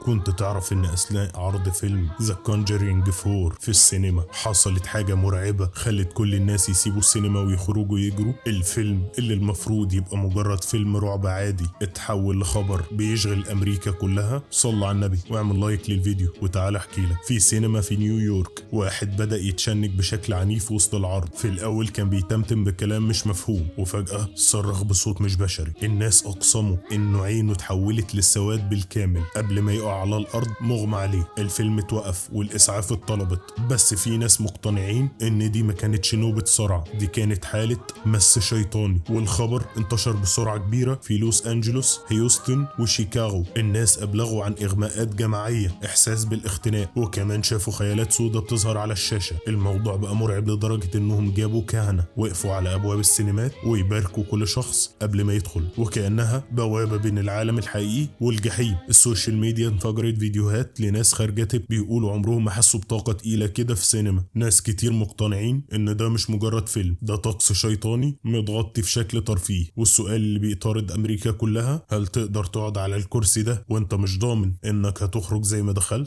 كنت تعرف ان اثناء عرض فيلم ذا كونجرينج 4 في السينما حصلت حاجة مرعبة خلت كل الناس يسيبوا السينما ويخرجوا يجروا؟ الفيلم اللي المفروض يبقى مجرد فيلم رعب عادي اتحول لخبر بيشغل امريكا كلها. صل على النبي واعمل لايك للفيديو وتعال احكي لك. في سينما في نيويورك واحد بدأ يتشنج بشكل عنيف وسط العرض. في الاول كان بيتمتم بكلام مش مفهوم، وفجأة صرخ بصوت مش بشري. الناس اقسموا انه عينه اتحولت للسواد بالكامل قبل ما يقع على الارض مغمى عليه. الفيلم اتوقف والاسعاف اتطلبت، بس في ناس مقتنعين ان دي ما كانتش نوبة صرع، دي كانت حالة مس شيطاني. والخبر انتشر بسرعة كبيرة في لوس انجلوس، هيوستن وشيكاغو. الناس ابلغوا عن اغماءات جماعية، احساس بالاختناق، وكمان شافوا خيالات سودة بتظهر على الشاشة. الموضوع بقى مرعب لدرجة انهم جابوا كهنة وقفوا على ابواب السينمات ويباركوا كل شخص قبل ما يدخل، وكأنها بوابة بين العالم الحقيقي والجحيم. السوشيال ميديا انفجرت فيديوهات لناس خارجة بيقولوا عمرهم ما حسوا بطاقة تقيلة كده في سينما. ناس كتير مقتنعين ان ده مش مجرد فيلم، ده طقس شيطاني متغطي في شكل ترفيه. والسؤال اللي بيطارد امريكا كلها، هل تقدر تقعد على الكرسي ده وانت مش ضامن انك هتخرج زي ما دخلت؟